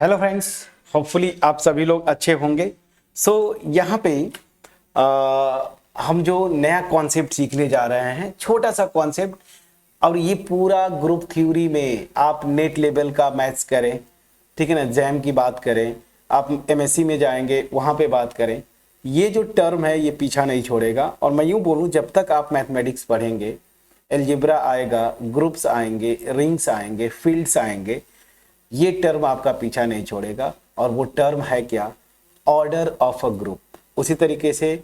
Hello friends, hopefully आप सभी लोग अच्छे होंगे। यहाँ पे हम जो नया कॉन्सेप्ट सीखने जा रहे हैं, छोटा सा कॉन्सेप्ट, और ये पूरा ग्रुप थ्योरी में आप नेट लेवल का मैथ्स करें, ठीक है ना, जैम की बात करें, आप एमएससी में जाएंगे वहाँ पे बात करें, ये जो टर्म है ये पीछा नहीं छोड़ेगा। और मैं यूँ बोलूँ, जब तक आप मैथमेटिक्स पढ़ेंगे, एल्जेब्रा आएगा, ग्रुप्स आएंगे, रिंग्स आएंगे, फील्ड्स आएंगे, ये टर्म आपका पीछा नहीं छोड़ेगा। और वो टर्म है क्या? Order of a group. उसी तरीके से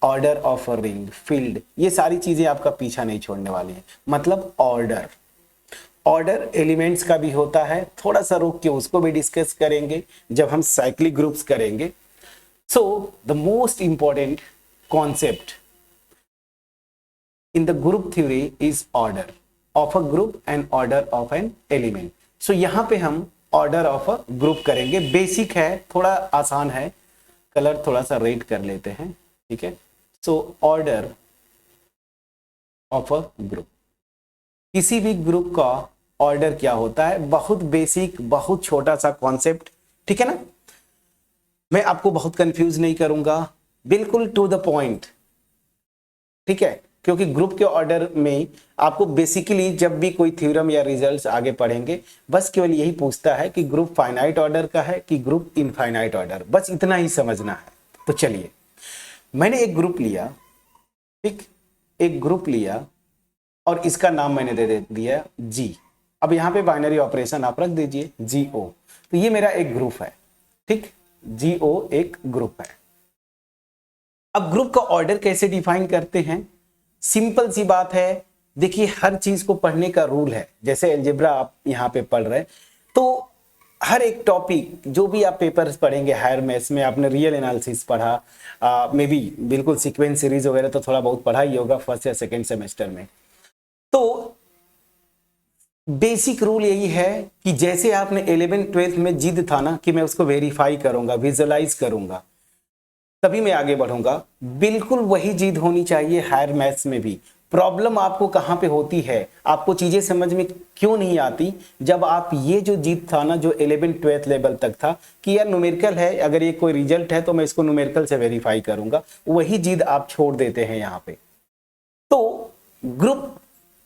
order of a ring, field, ये सारी चीजें आपका पीछा नहीं छोड़ने वाली हैं। मतलब ऑर्डर एलिमेंट्स का भी होता है, थोड़ा सा रुक के उसको भी डिस्कस करेंगे जब हम साइक्लिक ग्रुप्स करेंगे। So the most important concept in the group theory is order of a group and order of an element. So यहां पे हम order of a group करेंगे। बेसिक है, थोड़ा आसान है, कलर थोड़ा सा रेड कर लेते हैं, ठीक है। So order of a group, किसी भी ग्रुप का ऑर्डर क्या होता है, बहुत बेसिक, बहुत छोटा सा कॉन्सेप्ट, ठीक है ना। मैं आपको बहुत कंफ्यूज नहीं करूंगा, बिल्कुल टू द पॉइंट, ठीक है। क्योंकि ग्रुप के ऑर्डर में आपको बेसिकली जब भी कोई थ्योरम या रिजल्ट्स आगे पढ़ेंगे, बस केवल यही पूछता है कि ग्रुप फाइनाइट ऑर्डर का है कि ग्रुप इनफाइनाइट ऑर्डर, बस इतना ही समझना है। तो चलिए, मैंने एक ग्रुप लिया, ठीक, एक ग्रुप लिया और इसका नाम मैंने दे दिया जी। अब यहां पे बाइनरी ऑपरेशन आप रख दीजिए, GO। तो ये मेरा एक ग्रुप है, ठीक, GO एक ग्रुप है। अब ग्रुप का ऑर्डर कैसे डिफाइन करते हैं? सिंपल सी बात है, देखिए, हर चीज को पढ़ने का रूल है। जैसे अलजेब्रा आप यहाँ पे पढ़ रहे हैं, तो हर एक टॉपिक जो भी आप पेपर्स पढ़ेंगे, हायर मैथ्स में आपने रियल एनालिसिस पढ़ा, मे बी बिल्कुल सीक्वेंस सीरीज वगैरह तो थोड़ा बहुत पढ़ा ही होगा फर्स्ट या सेकेंड सेमेस्टर में। तो बेसिक रूल यही है कि जैसे आपने 11th 12th में जिद था ना कि मैं उसको वेरीफाई करूंगा, विजुअलाइज करूंगा, तभी मैं आगे बढ़ूंगा, बिल्कुल वही जिद होनी चाहिए हायर मैथ्स में भी। प्रॉब्लम आपको कहां पे होती है, आपको चीजें समझ में क्यों नहीं आती, जब आप ये जो जिद था ना, जो 11th 12th लेवल तक था कि यार न्यूमेरिकल है, अगर ये कोई रिजल्ट है तो मैं इसको न्यूमेरिकल से वेरीफाई करूंगा, वही जिद आप छोड़ देते हैं यहां पे। तो ग्रुप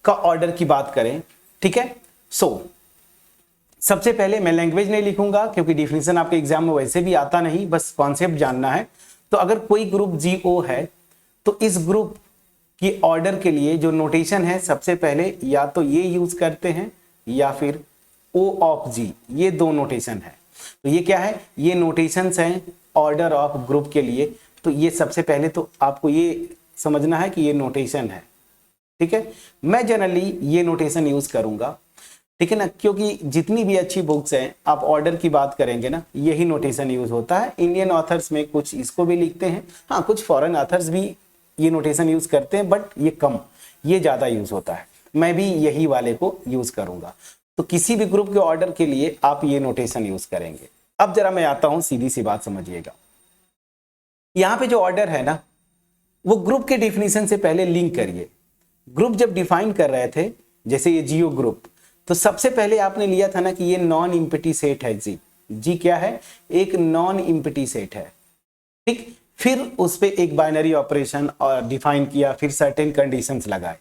का ऑर्डर की बात करें, ठीक है। सबसे पहले मैं लैंग्वेज नहीं लिखूंगा क्योंकि डिफिनेशन आपके एग्जाम में वैसे भी आता नहीं, बस कॉन्सेप्ट जानना है। तो अगर कोई ग्रुप GO है तो इस ग्रुप की ऑर्डर के लिए जो नोटेशन है, सबसे पहले या तो ये यूज करते हैं या फिर O ऑफ G, ये दो नोटेशन है। तो ये क्या है? ये नोटेशंस हैं ऑर्डर ऑफ ग्रुप के लिए। तो ये सबसे पहले तो आपको ये समझना है कि ये नोटेशन है, ठीक है। मैं जनरली ये नोटेशन यूज करूंगा, ठीक है ना, क्योंकि जितनी भी अच्छी बुक्स हैं, आप ऑर्डर की बात करेंगे ना, यही नोटेशन यूज होता है। इंडियन ऑथर्स में कुछ इसको भी लिखते हैं, हाँ, कुछ फॉरेन ऑथर्स भी ये नोटेशन यूज करते हैं, बट ये कम, ये ज्यादा यूज होता है। मैं भी यही वाले को यूज करूंगा। तो किसी भी ग्रुप के ऑर्डर के लिए आप ये नोटेशन यूज करेंगे। अब जरा मैं आता हूं, सीधी सी बात समझिएगा। यहां पे जो ऑर्डर है ना, वो ग्रुप के डिफिनीशन से पहले लिंक करिए। ग्रुप जब डिफाइन कर रहे थे, जैसे ये GO ग्रुप, तो सबसे पहले आपने लिया था ना कि ये नॉन इम्पिटी सेट है। जी क्या है? एक नॉन इम्पिटी सेट है, ठीक। फिर उस पे एक बाइनरी ऑपरेशन और डिफाइन किया, फिर सर्टेन कंडीशंस लगाए।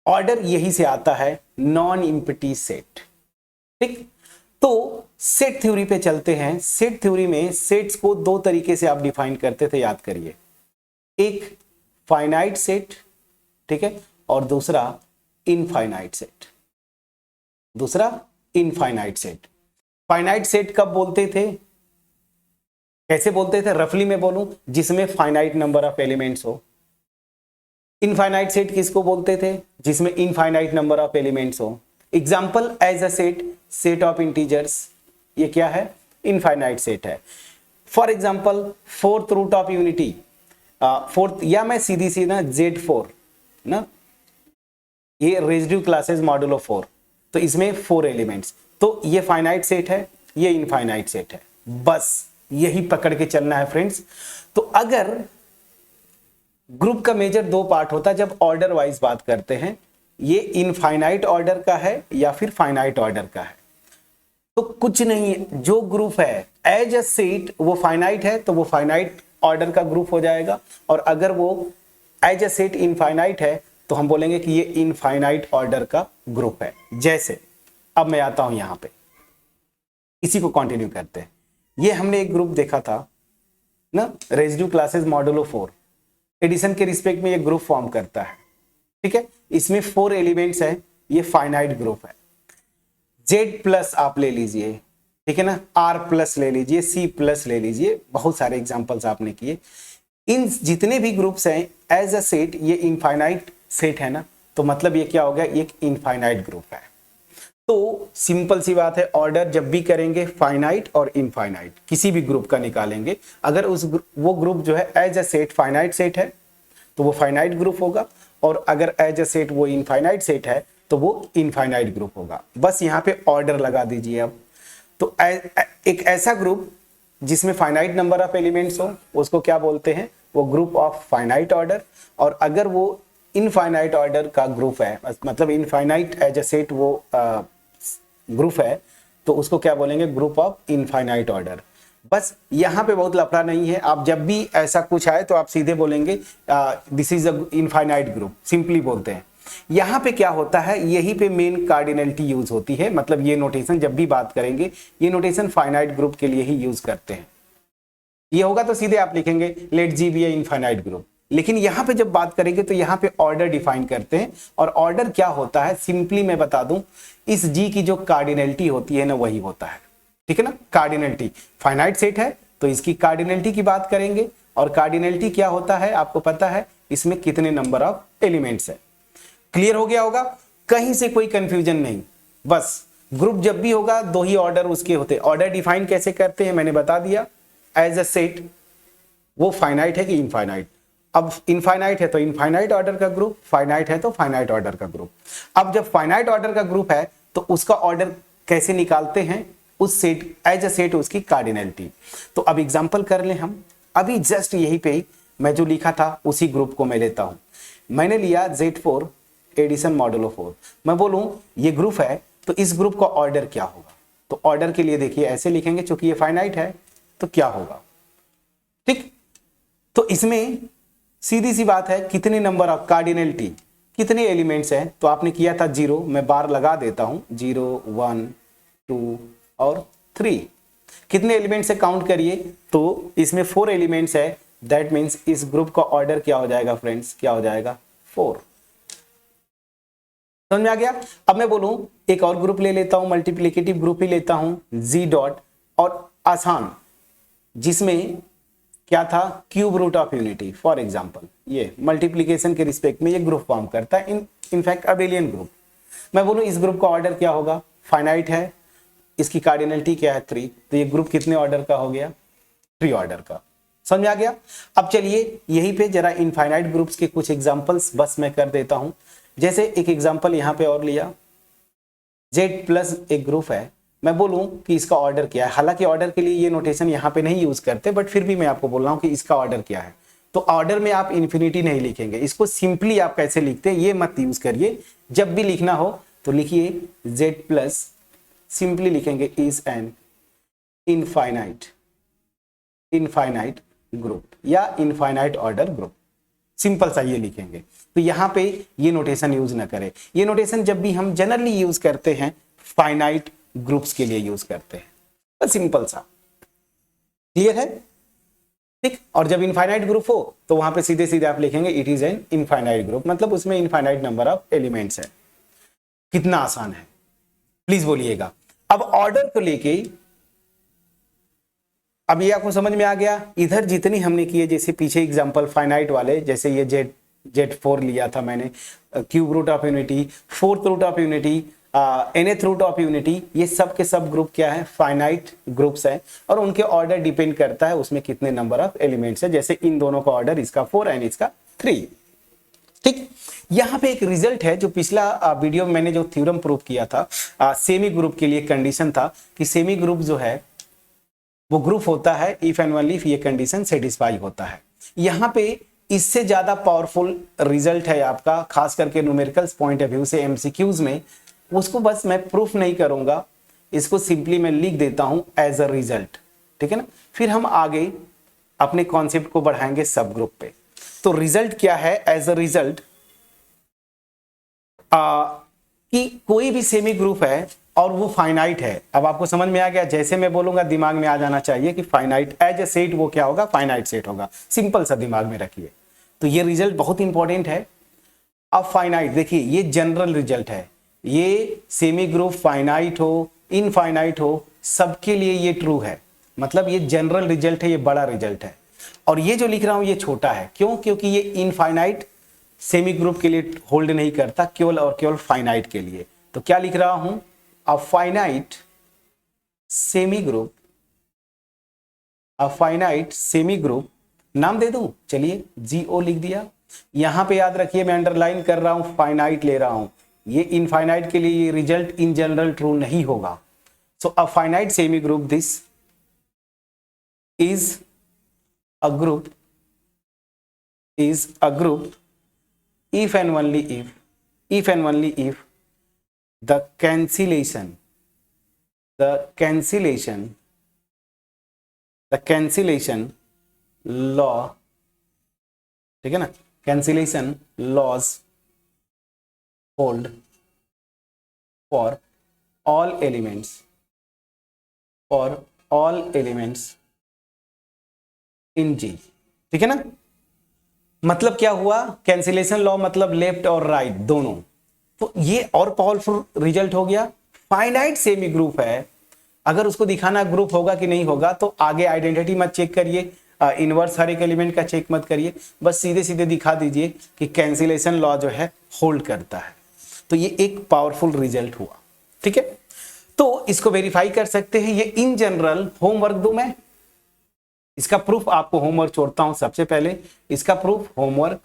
ऑर्डर यही से आता है, नॉन इम्पिटी सेट, ठीक। तो सेट थ्योरी पे चलते हैं। सेट थ्योरी में सेट्स को दो तरीके से आप डिफाइन करते थे, याद करिए। एक फाइनाइट सेट, ठीक है, और दूसरा इनफाइनाइट सेट। दूसरा इनफाइनाइट सेट। फाइनाइट सेट कब बोलते थे, कैसे बोलते थे? रफली में बोलूं, जिसमें फाइनाइट नंबर ऑफ एलिमेंट्स हो। इनफाइनाइट सेट किसको बोलते थे? जिसमें इनफाइनाइट नंबर ऑफ एलिमेंट्स हो। Example as a set of integers, ये क्या है? इनफाइनाइट सेट है। For example fourth root of unity, fourth, या मैं सीधी सी ना Z4 ना, ये रेजिड्यू क्लासेस मॉड्यूलो 4, तो इसमें 4 एलिमेंट्स, तो ये फाइनाइट सेट है, ये इनफाइनाइट सेट है। बस यही पकड़ के चलना है फ्रेंड्स। तो अगर ग्रुप का मेजर दो पार्ट होता है जब ऑर्डर वाइज बात करते हैं, ये इनफाइनाइट ऑर्डर का है या फिर फाइनाइट ऑर्डर का है। तो कुछ नहीं, जो ग्रुप है एज अ सेट वो फाइनाइट है तो वो फाइनाइट ऑर्डर का ग्रुप हो जाएगा, और अगर वो एज अ सेट इनफाइनाइट है तो हम बोलेंगे कि ये इनफाइनाइट ऑर्डर का ग्रुप है। जैसे अब मैं आता हूं यहां पे, इसी को कंटिन्यू करते हैं। ये हमने एक ग्रुप देखा था ना, रेजिड्यू क्लासेस मॉडुलो 4 एडिशन के रिस्पेक्ट में ये ग्रुप फॉर्म करता है, ठीक है। इसमें 4 एलिमेंट्स है, ये फाइनाइट ग्रुप है। Z प्लस आप ले लीजिए, ठीक है ना, R प्लस ले लीजिए, C प्लस ले लीजिए, बहुत सारे एग्जांपल्स आपने किए। इन जितने भी ग्रुप्स हैं एज अ सेट ये इनफाइनाइट सेट है ना, तो मतलब ये क्या हो गया, एक इनफाइनाइट ग्रुप है। तो सिंपल सी बात है, ऑर्डर जब भी करेंगे फाइनाइट और इनफाइनाइट किसी भी ग्रुप का निकालेंगे, अगर वो ग्रुप जो है as a set finite set है तो वो फाइनाइट ग्रुप होगा, और अगर एज अ सेट वो इनफाइनाइट सेट है तो वो इनफाइनाइट ग्रुप होगा। बस यहाँ पे ऑर्डर लगा दीजिए अब। तो एक ऐसा ग्रुप जिसमें फाइनाइट नंबर ऑफ एलिमेंट्स हो उसको क्या बोलते हैं, वो ग्रुप ऑफ फाइनाइट ऑर्डर। और अगर वो इनफाइनाइट ऑर्डर का ग्रुप है, मतलब इनफाइनाइट एज अ सेट वो ग्रुप है, तो उसको क्या बोलेंगे, ग्रुप ऑफ इनफाइनाइट ऑर्डर। बस यहाँ पे बहुत लफड़ा नहीं है, आप जब भी ऐसा कुछ आए तो आप सीधे बोलेंगे this is a infinite group, simply बोलते हैं। यहाँ पे क्या होता है, यही पे मेन कार्डिनलिटी यूज होती है, मतलब ये नोटेशन जब भी बात करेंगे ये नोटेशन फाइनाइट ग्रुप के लिए ही यूज करते हैं। ये होगा तो सीधे आप लिखेंगे लेट जी बी ए इनफाइनाइट ग्रुप, लेकिन यहां पे जब बात करेंगे तो यहां पे ऑर्डर डिफाइन करते हैं। और ऑर्डर क्या होता है, सिंपली मैं बता दूं, इस जी की जो कार्डिनलिटी होती है ना वही होता है, ठीक है ना। कार्डिनलिटी, फाइनाइट सेट है तो इसकी कार्डिनलिटी की बात करेंगे, और कार्डिनलिटी क्या होता है आपको पता है, इसमें कितने नंबर ऑफ एलिमेंट्स है। क्लियर हो गया होगा, कहीं से कोई कंफ्यूजन नहीं। बस ग्रुप जब भी होगा दो ही ऑर्डर उसके होते हैं। ऑर्डर डिफाइन कैसे करते हैं मैंने बता दिया, एज अ सेट वो फाइनाइट है कि इनफाइनाइट। अब इनफाइनाइट है तो इनफाइनाइट ऑर्डर का ग्रुप, फाइनाइट है तो फाइनाइट ऑर्डर का ग्रुप। अब जब फाइनाइट ऑर्डर का ग्रुप है तो उसका ऑर्डर कैसे निकालते हैं, उस सेट एज अ सेट उसकी कार्डिनलिटी। तो अब एग्जांपल कर लें हम, अभी जस्ट यहीं पे मैं जो लिखा था उसी ग्रुप को मैं लेता हूं। मैंने लिया Z4 एडिशन मॉडुलो 4, मैं बोलूं ये ग्रुप है तो इस ग्रुप का ऑर्डर क्या होगा। तो ऑर्डर के लिए देखिए ऐसे लिखेंगे, चूंकि ये फाइनाइट है तो क्या होगा, ठीक। तो इसमें सीधी सी बात है, कितने नंबर ऑफ कार्डिनलिटी, कितने एलिमेंट्स हैं, तो आपने किया था 0, मैं बार लगा देता हूं, 0 1 2 और 3। कितने एलिमेंट्स से काउंट करिए, तो इसमें 4 एलिमेंट्स है, दैट मीन्स इस ग्रुप का ऑर्डर क्या हो जाएगा फ्रेंड्स, क्या हो जाएगा 4। समझ में आ गया। अब मैं बोलूं एक और ग्रुप ले लेता हूं, मल्टीप्लिकेटिव ग्रुप ही लेता हूं, Z डॉट, और आसान जिसमें क्या था, cube root of unity for example, ये मल्टीप्लिकेशन के रिस्पेक्ट में ये ग्रुप फॉर्म करता है, इनफैक्ट अबेलियन ग्रुप। मैं बोलूं इस ग्रुप का ऑर्डर क्या होगा, फाइनाइट है, इसकी कार्डिनलिटी क्या है 3, तो ये ग्रुप कितने ऑर्डर का हो गया, 3 ऑर्डर का। समझ आ गया। अब चलिए यहीं पे जरा इनफाइनाइट ग्रुप्स के कुछ एग्जांपल्स बस मैं कर देता हूं। जैसे एक एग्जांपल यहां पे और लिया, Z प्लस एक ग्रुप है, मैं बोलूं कि इसका ऑर्डर क्या है। हालांकि ऑर्डर के लिए ये नोटेशन यहां पे नहीं यूज करते, बट फिर भी मैं आपको बोल रहा हूं कि इसका ऑर्डर क्या है। तो ऑर्डर में आप इन्फिनिटी नहीं लिखेंगे, इसको सिंपली आप कैसे लिखते हैं ये मत यूज करिए। जब भी लिखना हो तो लिखिए Z प्लस, सिंपली लिखेंगे इज एन इनफाइनाइट ग्रुप या इनफाइनाइट ऑर्डर ग्रुप, सिंपल सा ये लिखेंगे। तो यहां पे ये नोटेशन यूज ना करें। ये नोटेशन जब भी हम जनरली यूज करते हैं फाइनाइट ग्रुप्स के लिए यूज करते हैं, बस सिंपल सा। क्लियर है, ठीक। और जब इनफाइनाइट ग्रुप हो तो वहां पे सीधे सीधे आप लिखेंगे it is an infinite group, मतलब उसमें इनफाइनाइट नंबर ऑफ एलिमेंट्स है। कितना आसान है, प्लीज बोलिएगा। अब ऑर्डर को लेके अब ये आपको समझ में आ गया। इधर जितनी हमने किए, जैसे पीछे एग्जांपल फाइनाइट वाले, जैसे ये Z4 लिया था मैंने, cube root of unity, fourth root of unity, nth root of unity, ये सब के सब ग्रुप क्या है, फाइनाइट ग्रुप्स हैं, और उनके ऑर्डर डिपेंड करता है उसमें कितने नंबर ऑफ एलिमेंट्स है। जैसे इन दोनों का ऑर्डर, इसका 4 एंड इसका 3, ठीक। यहां पे एक रिजल्ट है जो पिछला वीडियो में मैंने जो थ्योरम प्रूव किया था, सेमी ग्रुप के लिए कंडीशन था कि सेमी ग्रुप जो है वो ग्रुप होता है इफ एंड ओनली इफ ये कंडीशन सेटिस्फाई होता है। यहां पे इससे ज्यादा पावरफुल रिजल्ट है आपका, खास करके न्यूमेरिकल्स पॉइंट ऑफ व्यू से एमसीक्यूज में, उसको बस मैं प्रूफ नहीं करूंगा, इसको सिंपली मैं लिख देता हूं एज अ रिजल्ट, ठीक है ना। फिर हम आगे अपने कॉन्सेप्ट को बढ़ाएंगे सब ग्रुप पे। तो रिजल्ट क्या है? एज अ रिजल्ट कि कोई भी सेमी ग्रुप है और वो फाइनाइट है। अब आपको समझ में आ गया, जैसे मैं बोलूंगा दिमाग में आ जाना चाहिए कि फाइनाइट एज ए सेट वो क्या होगा? फाइनाइट सेट होगा। सिंपल सा दिमाग में रखिए। तो ये रिजल्ट बहुत इंपॉर्टेंट है। अब फाइनाइट देखिए, ये जनरल रिजल्ट है। ये सेमी ग्रुप फाइनाइट हो इनफाइनाइट हो, सबके लिए ये ट्रू है। मतलब ये जनरल रिजल्ट है, ये बड़ा रिजल्ट है। और ये जो लिख रहा हूं ये छोटा है। क्यों? क्योंकि ये इनफाइनाइट सेमी ग्रुप के लिए होल्ड नहीं करता, केवल और केवल फाइनाइट के लिए। तो क्या लिख रहा हूं? अ फाइनाइट सेमी ग्रुप, अ फाइनाइट सेमी ग्रुप, नाम दे दूं, चलिए जीओ लिख दिया। यहां पे याद रखिए मैं अंडरलाइन कर रहा हूं, फाइनाइट ले रहा हूं। ये इनफाइनाइट के लिए ये रिजल्ट इन जनरल ट्रू नहीं होगा। So a finite semigroup, this is a group, is a group if and only if and only if the cancellation law, ठीक है ना, cancellation laws hold for all elements in G, ठीक है ना। मतलब क्या हुआ? कैंसिलेशन लॉ मतलब लेफ्ट और राइट दोनों। तो ये और पावरफुल रिजल्ट हो गया। फाइनाइट सेमी ग्रुप है, अगर उसको दिखाना ग्रुप होगा कि नहीं होगा तो आगे आइडेंटिटी मत चेक करिए, इनवर्स हर एक एलिमेंट का चेक मत करिए, बस सीधे सीधे दिखा दीजिए कि कैंसिलेशन लॉ जो है होल्ड करता है। तो ये एक पावरफुल रिजल्ट हुआ, ठीक है। तो इसको वेरीफाई कर सकते हैं। ये इन जनरल होमवर्क दूं मैं, इसका प्रूफ आपको होमवर्क छोड़ता हूं। सबसे पहले इसका प्रूफ होमवर्क।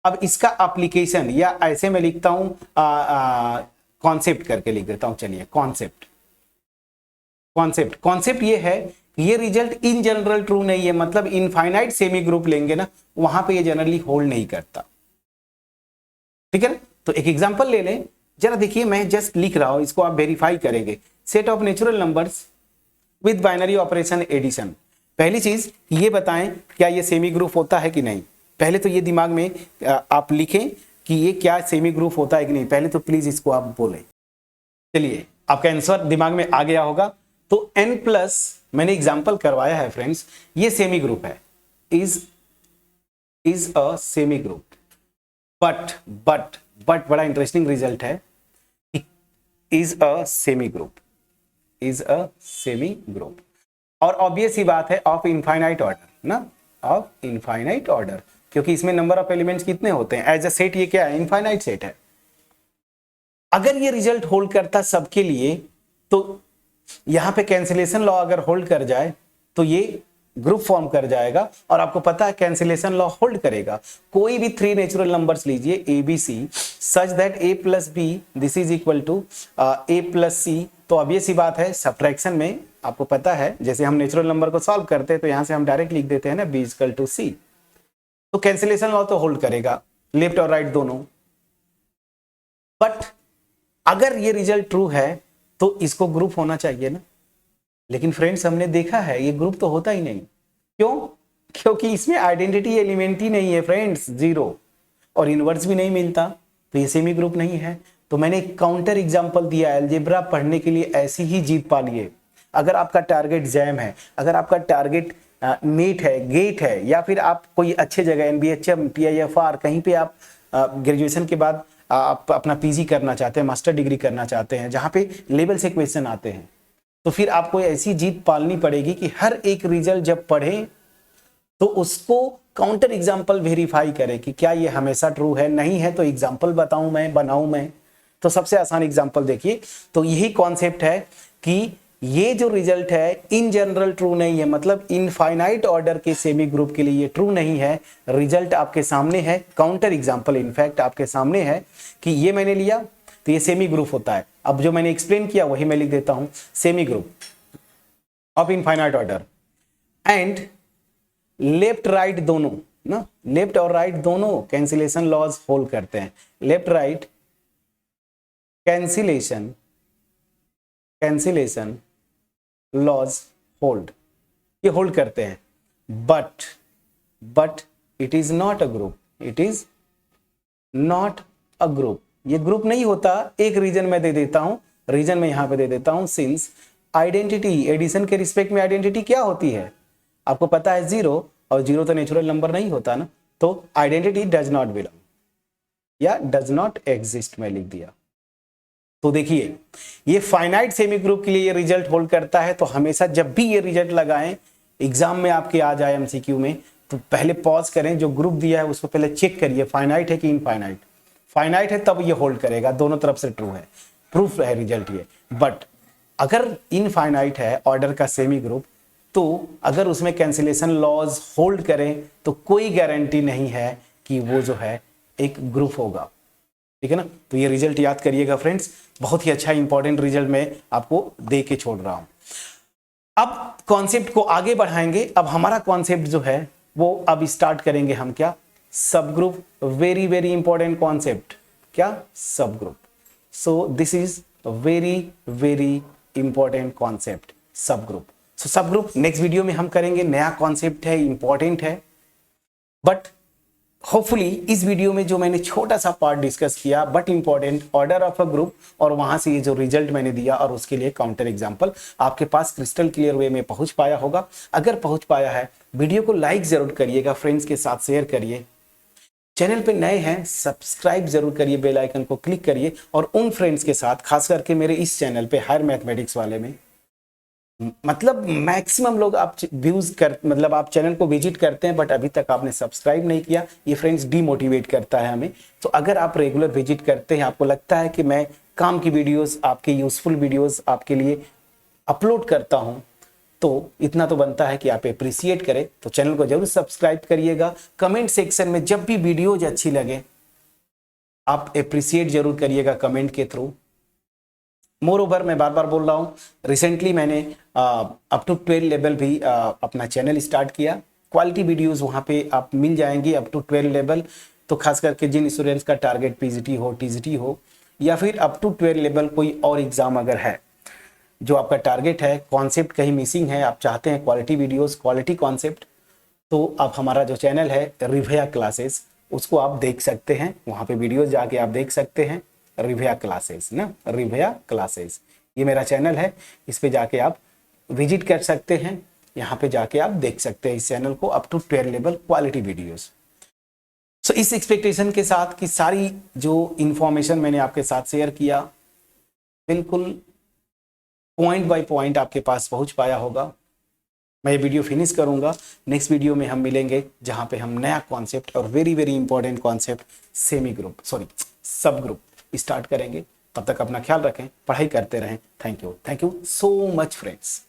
अब इसका एप्लीकेशन, या ऐसे मैं लिखता हूं कॉन्सेप्ट करके लिख देता हूं। चलिए कॉन्सेप्ट ये है, ये रिजल्ट इन जनरल ट्रू नहीं है। मतलब इनफाइनाइट सेमी ग्रुप लेंगे ना, वहां पे ये जनरली होल्ड नहीं करता, ठीक है ना। तो एक एग्जांपल ले लें जरा, देखिए मैं जस्ट लिख रहा हूं, इसको आप वेरीफाई करेंगे। Set of natural numbers with binary operation addition. पहली चीज ये बताएं, क्या ये सेमी ग्रुप होता है कि नहीं? पहले तो ये दिमाग में आप लिखें कि ये क्या सेमी ग्रुप होता है कि नहीं। पहले तो प्लीज इसको आप बोलें। चलिए आपका आंसर दिमाग में आ गया होगा। तो n प्लस मैंने एग्जांपल करवाया है फ्रेंड्स, ये सेमी ग्रुप है, is a semi group. But बड़ा इंटरेस्टिंग रिजल्ट है, इज अ सेमी ग्रुप, और ऑब्वियस ही बात है ऑफ इनफाइनाइट ऑर्डर ना, ऑफ इनफाइनाइट ऑर्डर, क्योंकि इसमें नंबर ऑफ एलिमेंट्स कितने होते हैं? एज अ सेट ये क्या है? इनफाइनाइट सेट है। अगर ये रिजल्ट होल्ड करता सबके लिए, तो यहां पे कैंसिलेशन लॉ अगर होल्ड कर जाए तो ये ग्रुप फॉर्म कर जाएगा। और आपको पता है कैंसिलेशन लॉ होल्ड करेगा। कोई भी 3 नेचुरल नंबर्स लीजिए A B C, such that a plus B this is equal to a plus C. तो अब ये सी बात है, सब्ट्रैक्शन में आपको पता है जैसे हम नेचुरल नंबर को सॉल्व करते हैं तो यहां से हम डायरेक्ट लिख देते हैं ना b इक्वल टू सी। तो कैंसिलेशन लॉ तो होल्ड करेगा लेफ्ट और राइट दोनों। बट अगर ये रिजल्ट ट्रू है तो इसको ग्रुप होना चाहिए ना। लेकिन फ्रेंड्स हमने देखा है ये ग्रुप तो होता ही नहीं। क्यों? क्योंकि इसमें आइडेंटिटी एलिमेंट ही नहीं है फ्रेंड्स, जीरो, और इनवर्स भी नहीं मिलता, तो ये सेमी ग्रुप नहीं है। तो मैंने एक काउंटर एग्जांपल दिया, अलजेब्रा पढ़ने के लिए ऐसी ही जीत पा लिए। अगर आपका टारगेट जैम है, अगर आपका टारगेट नीट है, गेट है, या फिर आप कोई अच्छे जगह एनबीएचएम, टीआईएफआर, कहीं पे आप ग्रेजुएशन के बाद आप अपना पीजी करना चाहते हैं, मास्टर डिग्री करना चाहते हैं, जहां पे लेवल से क्वेश्चन आते हैं, तो फिर आपको ऐसी जीत पालनी पड़ेगी कि हर एक रिजल्ट जब पढ़े तो उसको काउंटर एग्जाम्पल वेरीफाई करें कि क्या ये हमेशा ट्रू है। नहीं है तो एग्जाम्पल बनाऊं मैं। तो सबसे आसान एग्जाम्पल देखिए। तो यही कॉन्सेप्ट है कि ये जो रिजल्ट है इन जनरल ट्रू नहीं है, मतलब इनफाइनाइट ऑर्डर के सेमी ग्रुप के लिए ये ट्रू नहीं है। रिजल्ट आपके सामने है, काउंटर एग्जाम्पल इनफैक्ट आपके सामने है कि ये मैंने लिया तो ये सेमी ग्रुप होता है। अब जो मैंने एक्सप्लेन किया वही मैं लिख देता हूं, semi group of infinite order and left right दोनों ना, लेफ्ट और राइट दोनों कैंसिलेशन लॉज होल्ड करते हैं। Left right cancellation cancellation laws hold, ये होल्ड करते हैं, but it is not a group, it is not a group, ये ग्रुप नहीं होता। एक रीजन मैं दे देता हूं, रीजन मैं यहां पे दे देता हूं, सिंस आइडेंटिटी, एडिशन के रिस्पेक्ट में आइडेंटिटी क्या होती है आपको पता है, जीरो, और जीरो तो नेचुरल नंबर नहीं होता ना, तो आइडेंटिटी डज नॉट बिलोंग या डज नॉट एग्जिस्ट मैं लिख दिया। तो देखिए ये फाइनाइट सेमी ग्रुप के लिए ये रिजल्ट होल्ड करता है। तो हमेशा जब भी ये रिजल्ट लगाएं, एग्जाम में आपके आ जाए एमसीक्यू में, तो पहले पॉज करें, जो ग्रुप दिया है उसको पहले चेक करिए फाइनाइट है कि इनफाइनाइट। फाइनाइट है तब ये होल्ड करेगा, दोनों तरफ से ट्रू है, प्रूफ है रिजल्ट ये। बट अगर इनफाइनाइट है ऑर्डर का सेमी ग्रुप, तो अगर उसमें कैंसिलेशन लॉज होल्ड करें तो कोई गारंटी नहीं है कि वो जो है एक ग्रुप होगा, ठीक है ना। तो ये रिजल्ट याद करिएगा फ्रेंड्स, बहुत ही अच्छा इंपॉर्टेंट रिजल्ट मैं आपको दे के छोड़ रहा हूं। अब कॉन्सेप्ट को आगे बढ़ाएंगे। अब हमारा कॉन्सेप्ट जो है वो अब स्टार्ट करेंगे हम क्या, सब group, very very important concept, क्या, सब group. So this is very very important concept, सब ग्रुप। सो सब ग्रुप नेक्स्ट वीडियो में हम करेंगे, नया कॉन्सेप्ट है, इंपॉर्टेंट है। बट होपफुली इस वीडियो में जो मैंने छोटा सा पार्ट डिस्कस किया but important, order of a group, और वहां से ये जो रिजल्ट मैंने दिया और उसके लिए काउंटर एग्जांपल आपके पास क्रिस्टल क्लियर वे में पहुंच पाया होगा। अगर पहुंच पाया है, वीडियो को लाइक जरूर करिएगा, फ्रेंड्स के साथ शेयर करिए, चैनल पे नए हैं सब्सक्राइब जरूर करिए, बेल आइकन को क्लिक करिए, और उन फ्रेंड्स के साथ, खास करके मेरे इस चैनल पे हायर मैथमेटिक्स वाले में, मतलब मैक्सिमम लोग आप व्यूज कर, मतलब आप चैनल को विजिट करते हैं बट अभी तक आपने सब्सक्राइब नहीं किया, ये फ्रेंड्स डीमोटिवेट करता है हमें। तो अगर आप रेगुलर विजिट करते हैं, आपको लगता है कि मैं काम की वीडियोस, आपके यूजफुल वीडियोस आपके लिए अपलोड करता हूं, तो इतना तो बनता है कि आप अप्रिसिएट करें। तो चैनल को जरूर सब्सक्राइब करिएगा। कमेंट सेक्शन में जब भी वीडियोज अच्छी लगे आप अप्रिसिएट जरूर करिएगा कमेंट के थ्रू। मोर ओवर मैं बार बार बोल रहा हूँ, रिसेंटली मैंने अप टू 12 लेवल भी अपना चैनल स्टार्ट किया। क्वालिटी वीडियोस वहाँ पे आप मिल जाएंगी अप टू 12 लेवल। तो खास करके जिन स्टूडेंट्स का टारगेट पीजीटी हो, टीजीटी हो, या फिर अप टू 12 लेवल कोई और एग्जाम अगर है जो आपका टारगेट है, कॉन्सेप्ट कहीं मिसिंग है, आप चाहते हैं क्वालिटी वीडियोस, क्वालिटी कॉन्सेप्ट, तो आप हमारा जो चैनल है रिभया क्लासेस, उसको आप देख सकते हैं। वहाँ पे वीडियोस जाके आप देख सकते हैं, रिभया क्लासेस ना, रिभया क्लासेस ये मेरा चैनल है, इस पे जाके आप विजिट कर सकते हैं, यहाँ पे जाके आप देख सकते हैं इस चैनल को, up to 12 level quality videos. So इस एक्सपेक्टेशन के साथ कि सारी जो इंफॉर्मेशन मैंने आपके साथ शेयर किया बिल्कुल पॉइंट बाय पॉइंट आपके पास पहुंच पाया होगा। मैं ये वीडियो फिनिश करूंगा, नेक्स्ट वीडियो में हम मिलेंगे जहां पे हम नया कॉन्सेप्ट और very very important concept semi group, sorry सब ग्रुप स्टार्ट करेंगे। तब तक अपना ख्याल रखें, पढ़ाई करते रहें। Thank you so much friends.